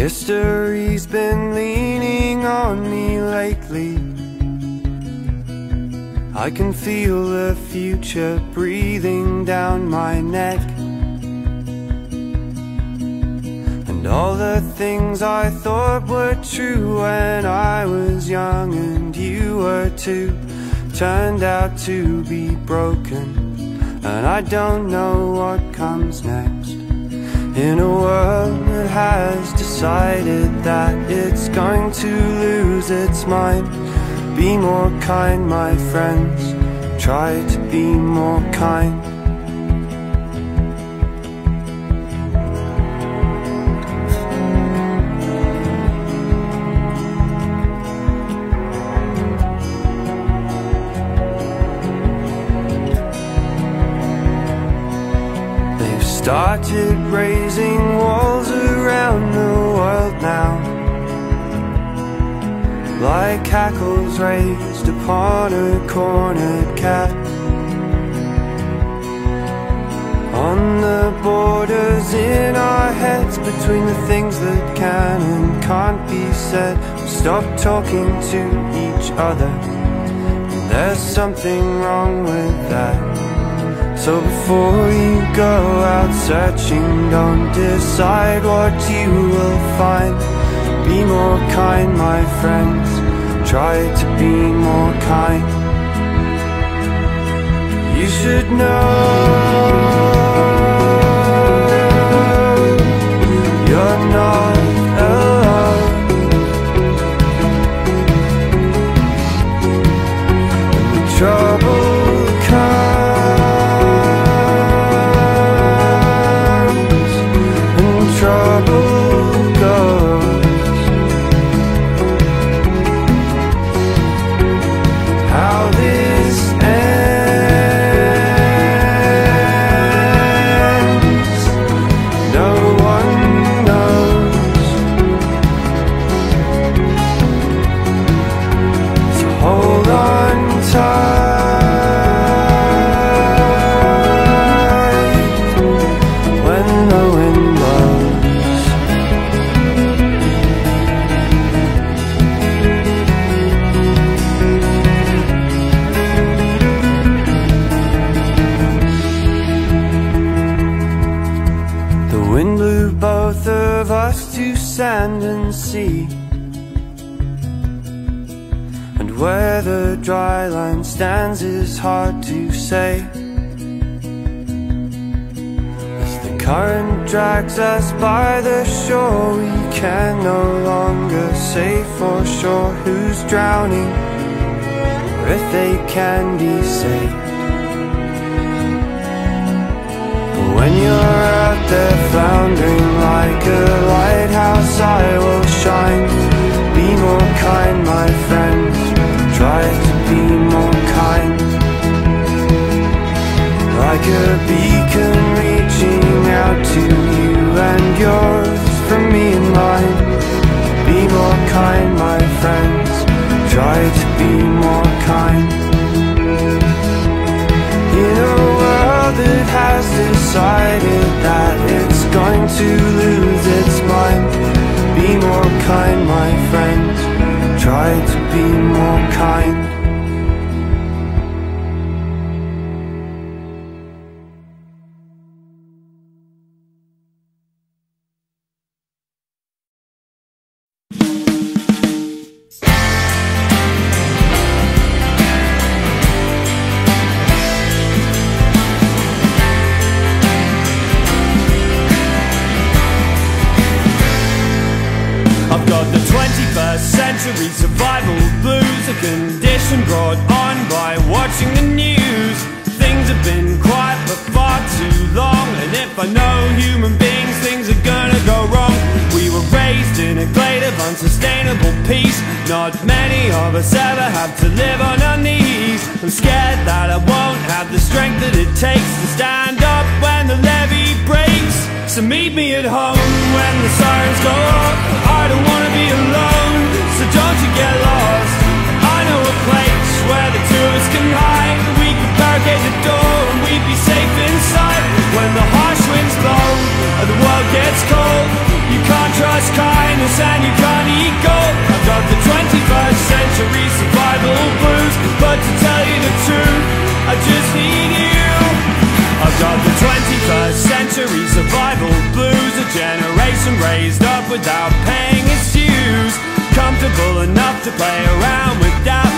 History's been leaning on me lately. I can feel the future breathing down my neck. And all the things I thought were true when I was young and you were too, turned out to be broken. And I don't know what comes next. In a world that has decided that it's going to lose its mind, be more kind, my friends. Try to be more kind. Started raising walls around the world now, like hackles raised upon a cornered cat. On the borders in our heads, between the things that can and can't be said, we stop talking to each other. There's something wrong with that. So before you go out searching, don't decide what you will find. Be more kind, my friends. Try to be more kind. You should know you're not alone. When the trouble comes, trouble goes. How this ends, no one knows. So hold on tight when the wind blows. Wind blew both of us to sand and sea, and where the dry line stands is hard to say. As the current drags us by the shore, we can no longer say for sure who's drowning or if they can be saved. When you're out there floundering like a lighthouse, I will shine. Be more kind, my friends. Try to be more kind. Like a beacon reaching out to you and yours from me and mine. Be more kind, my friends. Try to be more kind. In a world that has decided that it's going to lose its mind, be more kind, my friends. Try to be more kind. Survival blues, a condition brought on by watching the news. Things have been quiet for far too long, and if I know human beings, things are gonna go wrong. We were raised in a glade of unsustainable peace. Not many of us ever have to live on our knees. I'm scared that I won't have the strength that it takes to stand up when the levee breaks. So meet me at home when the sirens go off. I don't wanna be alone, so don't you get lost. I know a place where the two of us can hide. We can barricade the door and we'd be safe inside. When the harsh winds blow and the world gets cold, you can't trust kind. without paying its dues. Comfortable enough to play around without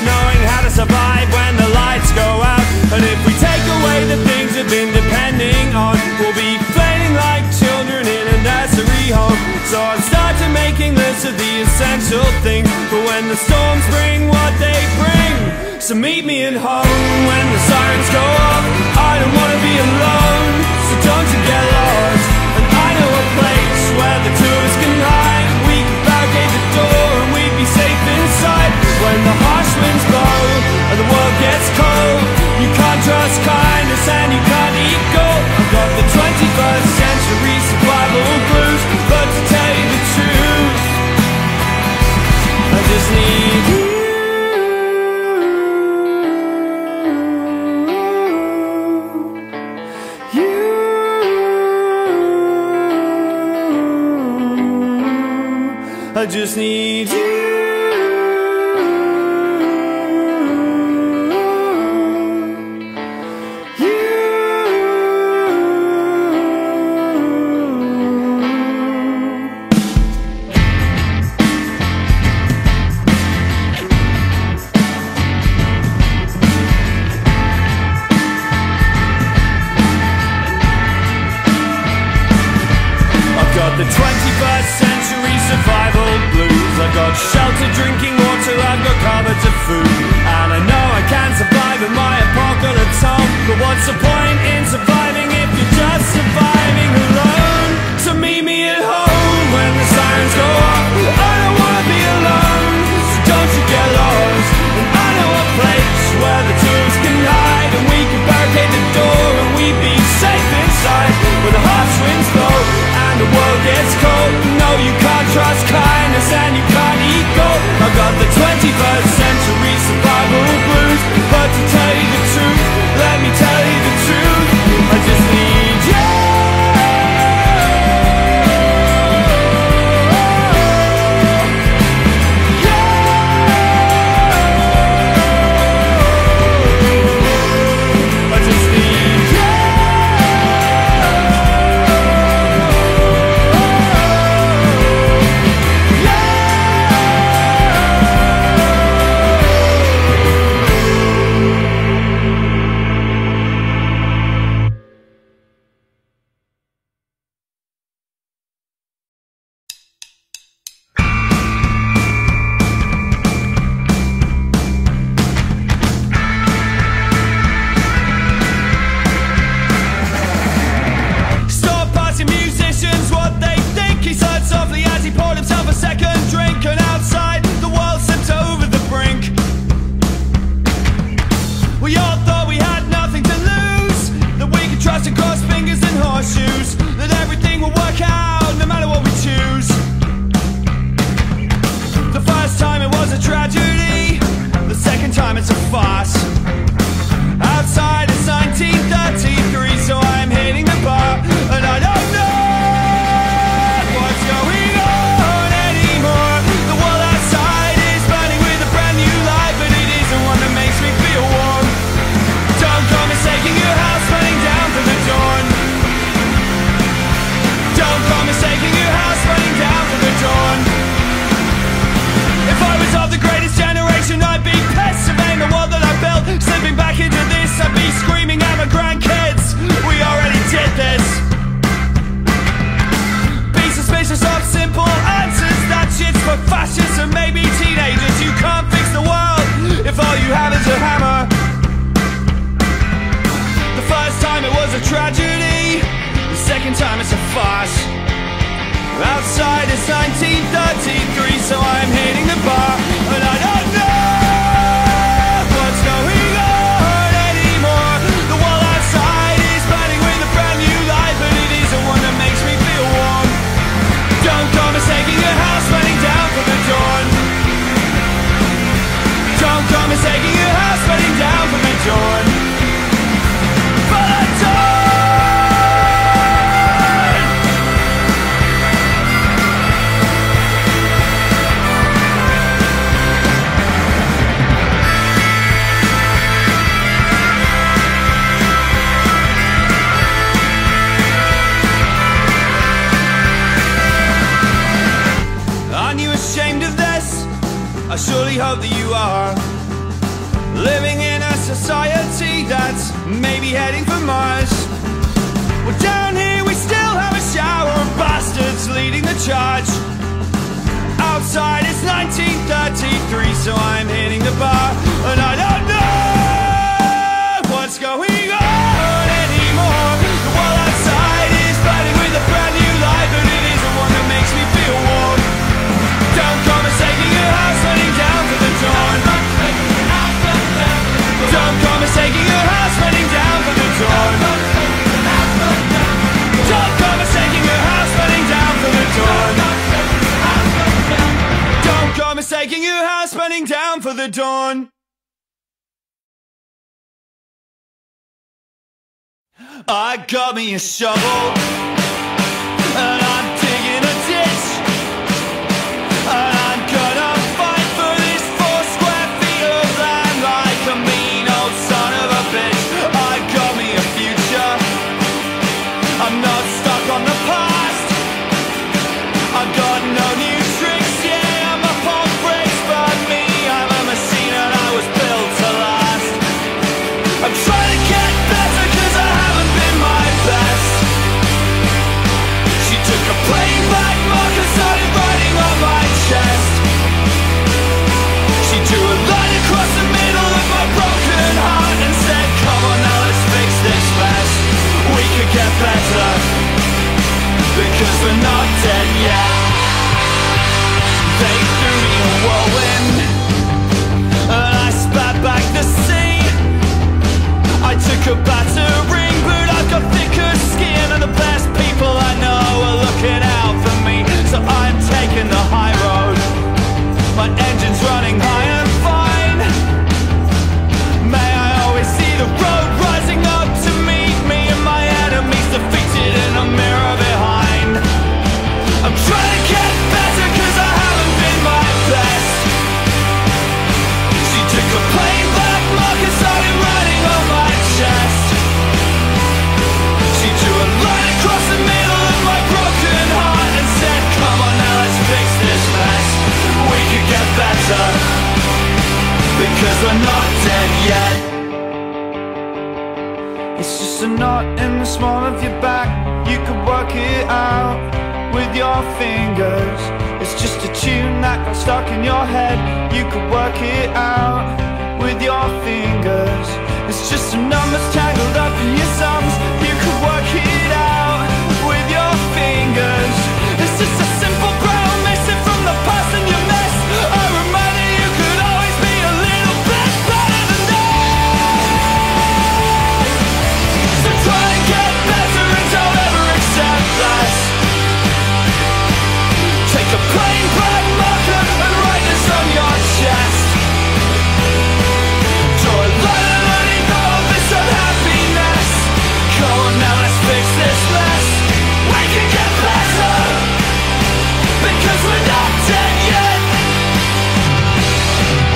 knowing how to survive when the lights go out. And if we take away the things we've been depending on, we'll be flailing like children in a nursery home. So I've started making lists of the essential things for when the storms bring what they bring. So meet me at home when the sirens go off. I don't want to be alone, so don't you get lost. And I know a place where the two of us can hide. We can barricade the door and we'd be safe inside. When the harsh winds blow and the world gets cold, you can't trust kindness and you can't eat gold. I've got the 21st century survival blues, but to tell you the truth, I just need you. I just need you. The 21st century survival blues. I've got shelter, drinking water, I've got cupboards of food. And I know I can survive in my apocalypse home. But what's the point in surviving if you're just surviving alone? So meet me at home when the sirens go off. I don't wanna be alone, so don't you get lost. And I know a place where the two of us can hide, and we can barricade the door and we'd be safe inside. When the harsh winds blow and the world gets cold, no, you can't trust kindness and you can't eat gold. I've got the 21st century survival blues, but to tell you the truth, let me tell you the truth, I just need you. Outside it's 1933, so I'm hitting the bar, and I don't know what's going on anymore. The wall outside is burning with a brand new light, but it isn't one that makes me feel warm. Don't go mistaking your house burning down for the dawn. Don't go mistaking your house burning down for the dawn. For the dawn. hope that you are living in a society that's maybe heading for Mars. Well, down here we still have a shower of bastards leading the charge. Outside it's 1933, so I'm hitting the bar, and I don't know what's going on anymore. The world outside is burning with a brand new light, but it isn't one that makes me feel warm. Don't come and taking your house running down to the dawn. Don't come and taking your house running down to the dawn. Don't come and taking your house running down to the dawn. Don't come and taking your house burning down for the dawn. I got me a shovel, and I'm digging a ditch, and I'm gonna fight for this 4 square feet of land like a mean old son of a bitch. I got me a future, I'm not stuck on the past. I got no new tricks, yeah, I'm up on bricks, but me, I'm a machine and I was built to last. I'm trying to get better cause I haven't been my best. She took a plain black mark and started writing on my chest. She drew a line across the middle of my broken heart and said, come on now, let's fix this mess. We could get better because we're not dead yet. They threw me a whirlwind and I spat back the sea. I took a battering, but I've got thicker skin, and the best people I know are looking out for me. So I'm taking the high road. My engine's running high and fine. May I always see the road rising up to meet me, and my enemies defeated in a mirror behind. I'm trying to get better cause I haven't been my best. She took a plain black mark and started writing on my chest. She drew a line across the middle of my broken heart and said, come on now, let's fix this mess. We could get better because we're not dead yet. It's just a knot in the small of your back. You could work it out with your fingers. It's just a tune that got stuck in your head. You could work it out with your fingers. It's just some numbers tangled up in your sums. You could work it out with your fingers. It's just a simple brown message from the past in your mess. A reminder you could always be a little bit better than that. So try and get better and don't ever accept less. Take a plain black marker and write this on your chest. Draw a line underneath all this unhappiness. Come on now, let's fix this mess. We can get better because we're not dead yet.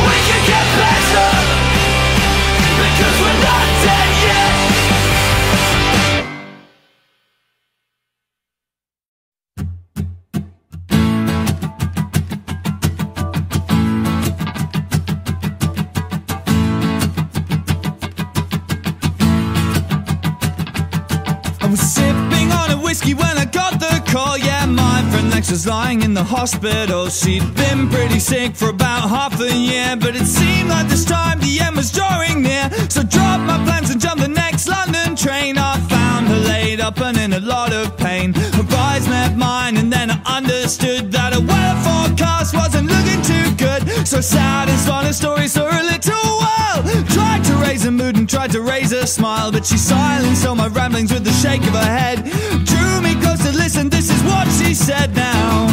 We can get better because we're not dead yet. I was sipping on a whiskey when I got the call. Yeah, my friend Lex was lying in the hospital. She'd been pretty sick for about half a year, but it seemed like this time the end was drawing near. So dropped my plans and jumped the next London train. I found her laid up and in a lot of pain. Her eyes met mine and then I understood that her weather forecast wasn't looking too good. So sad and spun a story for a little while. Tried to raise her mood and tried to raise her smile, but she silenced all my ramblings with a shake of her head. Drew me close to listen, this is what she said now.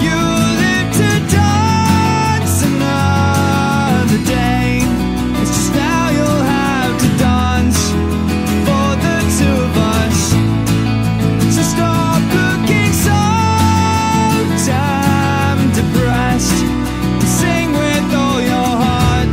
You live to dance another day. It's just now you'll have to dance for the two of us. So stop looking so damn depressed. Sing with all your heart.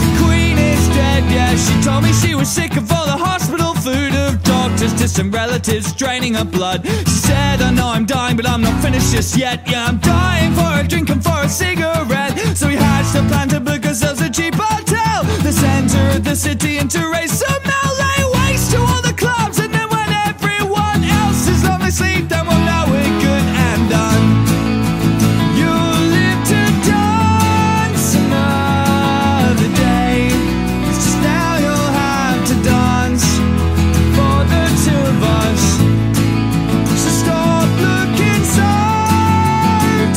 The queen is dead, yeah. She told me she was sick of all the hospital food, of doctors, distant relatives draining her blood. She said, I know I'm dying, but I'm not finished just yet. Yeah, I'm dying for a drink and for a cigarette. So hatched a plan to book ourselves a cheap hotel, the centre of the city, and to raise some mail, lay waste to all the clubs, and then when everyone else is on their sleep, then we'll know we're good and done. You'll live to dance another day, it's just now you'll have to dance for the two of us. So stop looking so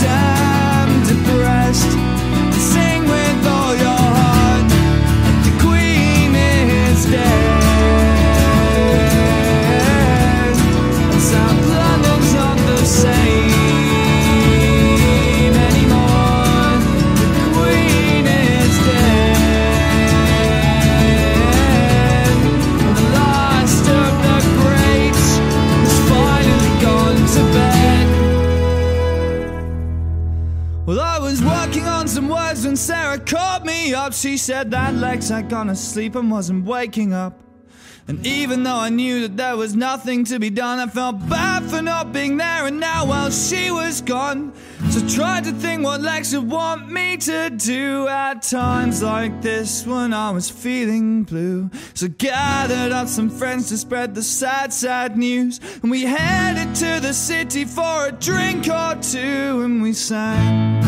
damn depressed, and sing with all your heart, the Queen is dead, and South London's not the same anymore. The Queen is dead, and the last of the greats has finally gone to bed. Well, I was working on some words when Sarah called me up. She said that Lex had gone to sleep and wasn't waking up. And even though I knew that there was nothing to be done, I felt bad for not being there, and now, well, she was gone. So I tried to think what Lex would want me to do at times like this when I was feeling blue. So gathered up some friends to spread the sad, sad news, and we headed to the city for a drink or two, and we sang,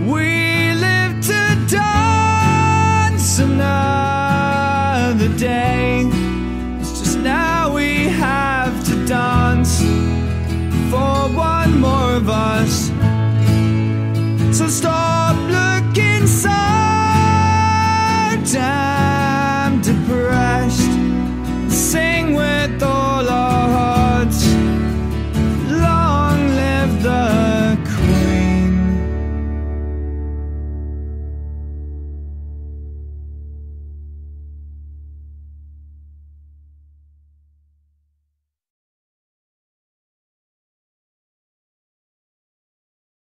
we live to dance another day, it's just now we have to dance for one more of us. So stop